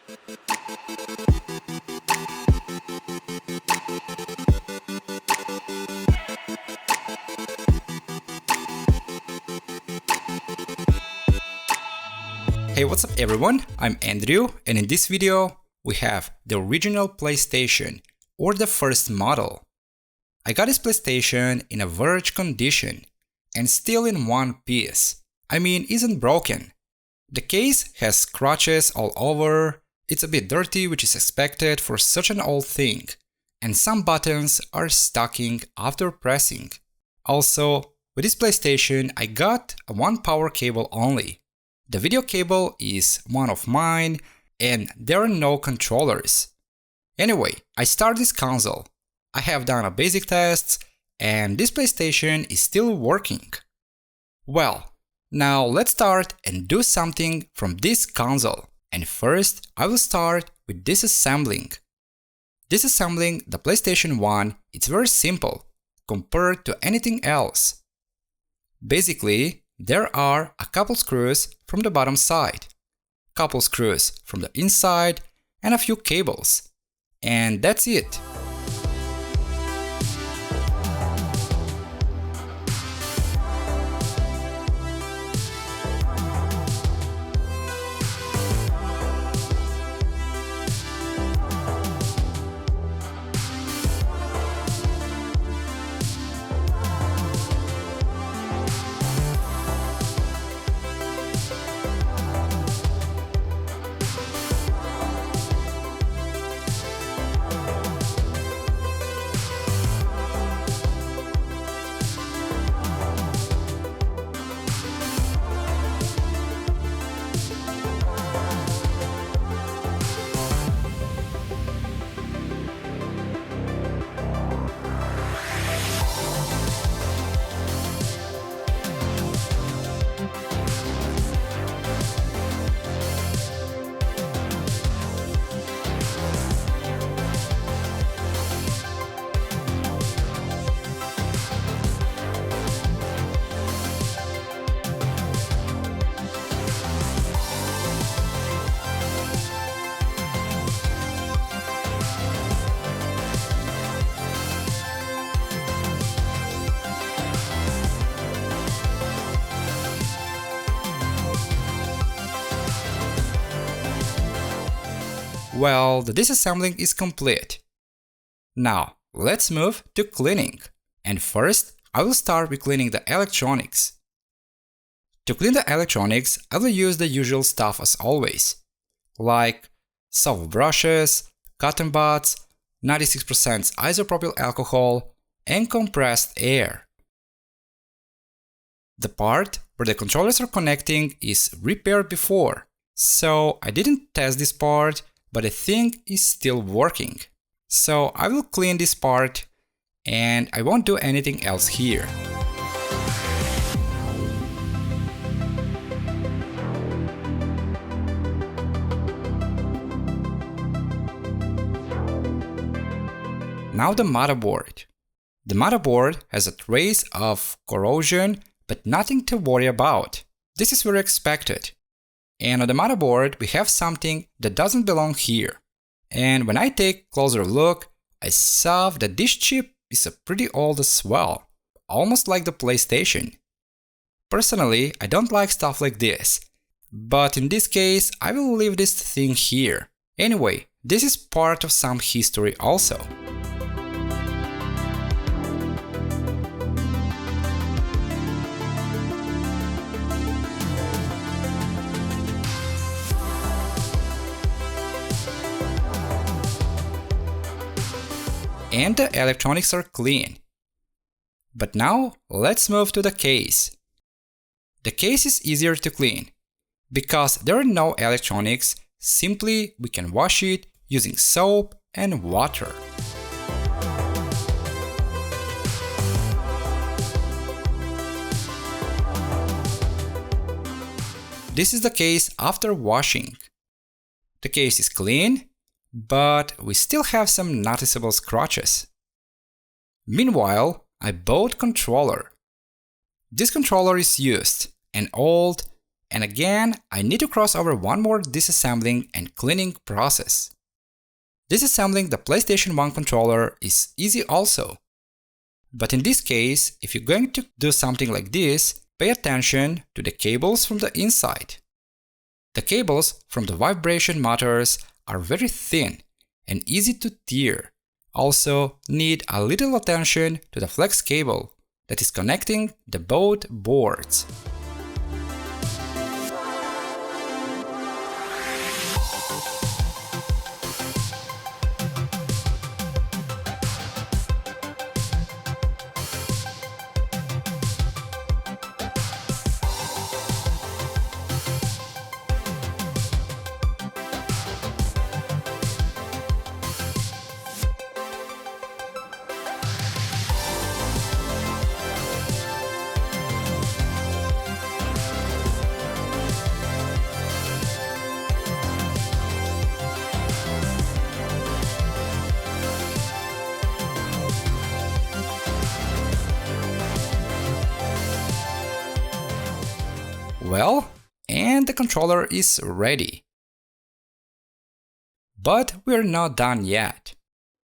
Hey, what's up everyone, I'm Andrew, and in this video we have the original PlayStation, or the first model. I got this PlayStation in a virgin condition, and still in one piece. I mean, isn't broken. The case has scratches all over, it's a bit dirty, which is expected for such an old thing, and some buttons are sticking after pressing. Also, with this PlayStation I got a one power cable only. The video cable is one of mine, and there are no controllers. Anyway, I start this console. I have done a basic tests, and this PlayStation is still working. Well, now let's start and do something from this console. And first, I will start with disassembling. Disassembling the PlayStation 1, it's very simple compared to anything else. Basically, there are a couple screws from the bottom side, couple screws from the inside, and a few cables. And that's it. Well, the disassembling is complete. Now, let's move to cleaning. And first, I will start with cleaning the electronics. To clean the electronics, I will use the usual stuff as always, like soft brushes, cotton buds, 96% isopropyl alcohol, and compressed air. The part where the controllers are connecting is repaired before, so I didn't test this part, but the thing is still working. So I will clean this part, and I won't do anything else here. Now the motherboard. The motherboard has a trace of corrosion, but nothing to worry about. This is very expected. And on the motherboard, we have something that doesn't belong here. And when I take a closer look, I saw that this chip is pretty old as well, almost like the PlayStation. Personally, I don't like stuff like this, but in this case, I will leave this thing here. Anyway, this is part of some history also. And the electronics are clean. But now let's move to the case. The case is easier to clean. Because there are no electronics, simply we can wash it using soap and water. This is the case after washing. The case is clean, but we still have some noticeable scratches. Meanwhile, I bought controller. This controller is used, and old, And again, I need to cross over one more disassembling and cleaning process. Disassembling the PlayStation 1 controller is easy also. But in this case, if you're going to do something like this, pay attention to the cables from the inside. The cables from the vibration motors are very thin and easy to tear. Also need a little attention to the flex cable that is connecting the both boards. Well, and the controller is ready. But we're not done yet.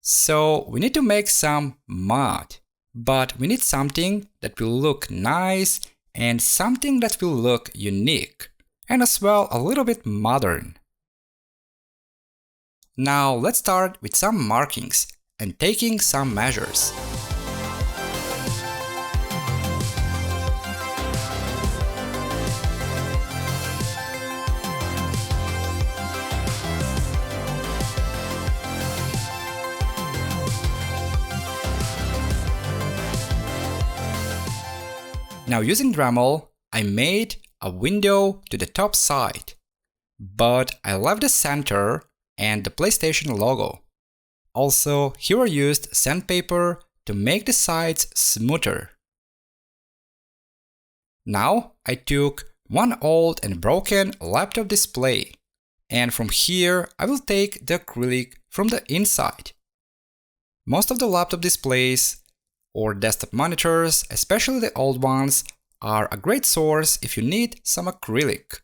So we need to make some mud. But we need something that will look nice and something that will look unique. And as well a little bit modern. Now let's start with some markings and taking some measures. Now using Dremel, I made a window to the top side, but I left the center and the PlayStation logo. Also, here I used sandpaper to make the sides smoother. Now I took one old and broken laptop display, and from here I will take the acrylic from the inside. Most of the laptop displays or desktop monitors, especially the old ones, are a great source if you need some acrylic.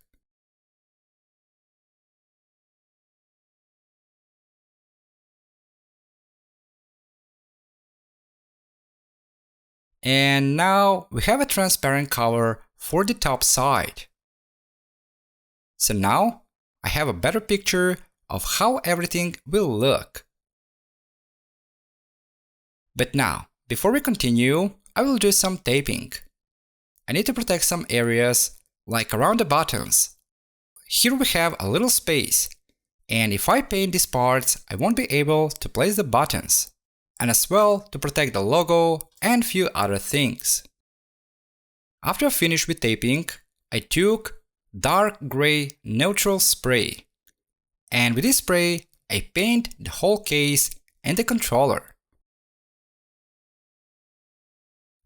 And now we have a transparent cover for the top side. So now I have a better picture of how everything will look. But now, before we continue, I will do some taping. I need to protect some areas, like around the buttons. Here we have a little space, and if I paint these parts, I won't be able to place the buttons, and as well to protect the logo and few other things. After I finished with taping, I took dark gray neutral spray, and with this spray, I paint the whole case and the controller.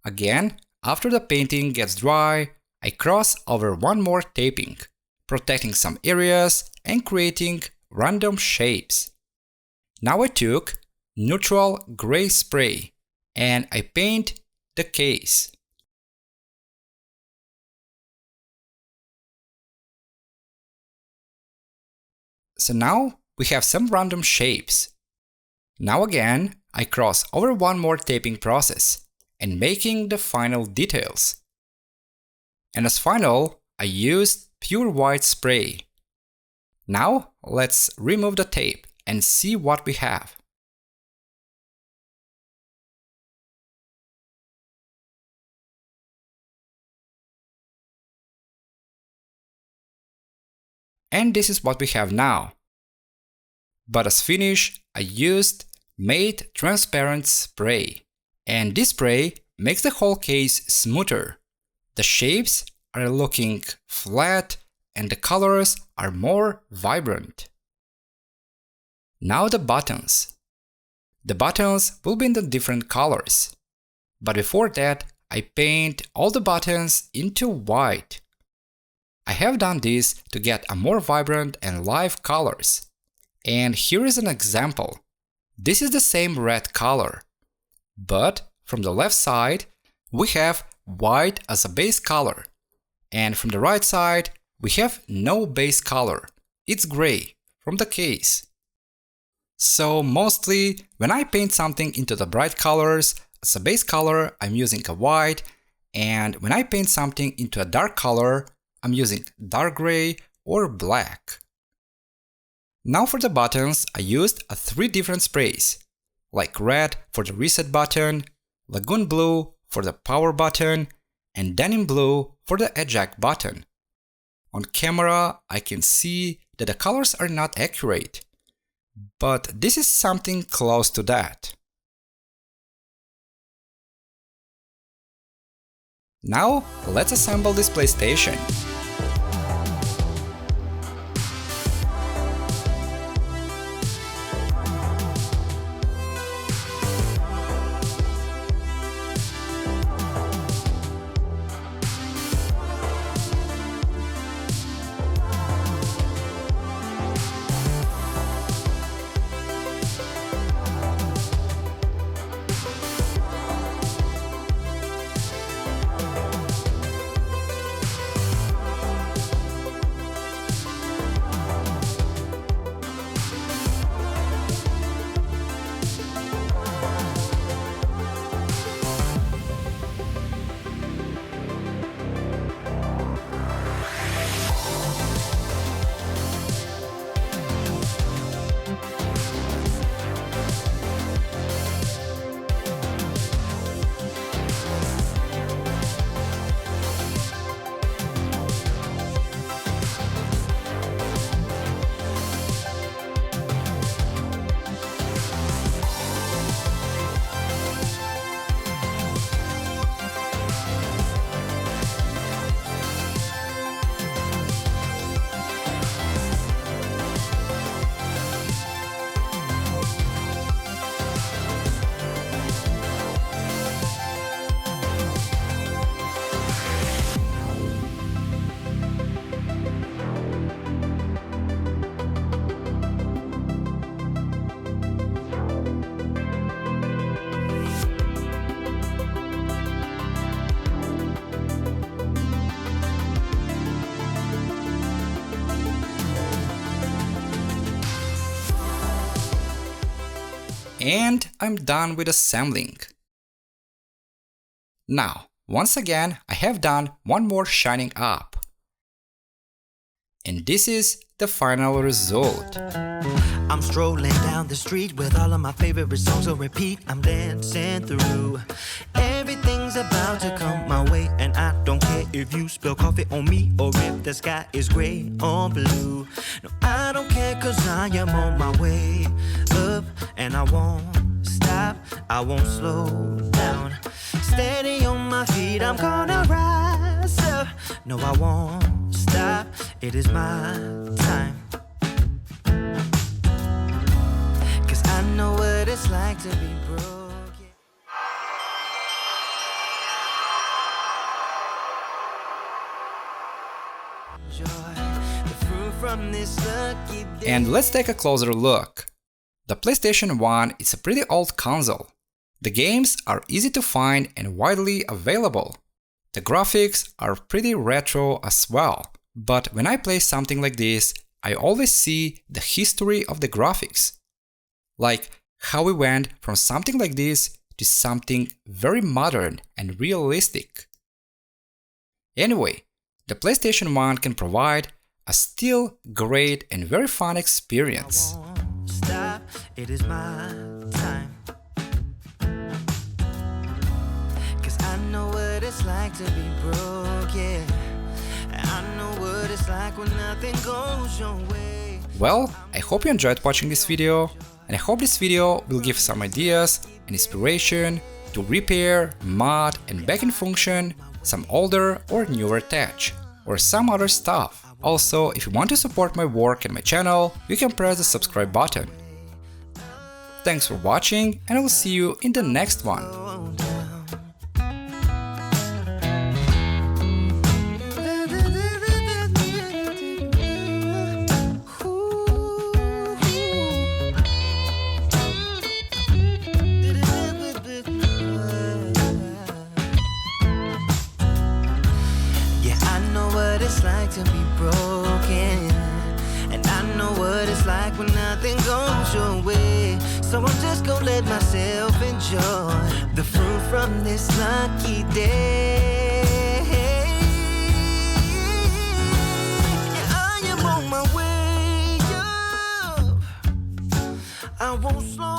Again, after the painting gets dry, I cross over one more taping, protecting some areas and creating random shapes. Now I took neutral gray spray and I paint the case. So now we have some random shapes. Now again, I cross over one more taping process and making the final details. And as final, I used pure white spray. Now let's remove the tape and see what we have. And this is what we have now. But as finish, I used matte transparent spray. And this spray makes the whole case smoother. The shapes are looking flat and the colors are more vibrant. Now the buttons. The buttons will be in the different colors. But before that, I paint all the buttons into white. I have done this to get a more vibrant and live colors. And here is an example. This is the same red color. But from the left side, we have white as a base color, and from the right side, we have no base color. It's gray from the case. So mostly when I paint something into the bright colors, as a base color I'm using a white, and when I paint something into a dark color, I'm using dark gray or black. Now for the buttons, I used 3 different sprays, like red for the reset button, lagoon blue for the power button, and denim blue for the eject button. On camera, I can see that the colors are not accurate, but this is something close to that. Now, let's assemble this PlayStation. And I'm done with assembling. Now, once again, I have done one more shining up. And this is the final result. I'm strolling down the street with all of my favorite songs on repeat. I'm dancing through. Everything's about to come my way, and I don't care if you spill coffee on me or if the sky is gray or blue. No, I don't care, cause I am on my way up, and I won't stop, I won't slow down. Steady on my feet, I'm gonna rise up. No, I won't stop, it is my time. Cause I know what it's like to be broke. And let's take a closer look. The PlayStation 1 is a pretty old console. The games are easy to find and widely available. The graphics are pretty retro as well. But when I play something like this, I always see the history of the graphics. Like how we went from something like this to something very modern and realistic. Anyway, the PlayStation 1 can provide a still great and very fun experience. I won't stop, it is my time. Cause I know what it's like to be broke, yeah. I know what it's like when nothing goes your way. Well, I hope you enjoyed watching this video, and I hope this video will give some ideas and inspiration to repair, mod and back in function some older or newer tech, or some other stuff. Also, if you want to support my work and my channel, you can press the subscribe button. Thanks for watching, and I will see you in the next one. Yeah, I know what it's like to be broke. nothing goes your way. So I'm just gonna let myself enjoy the fruit from this lucky day. I am on my way up. I won't slow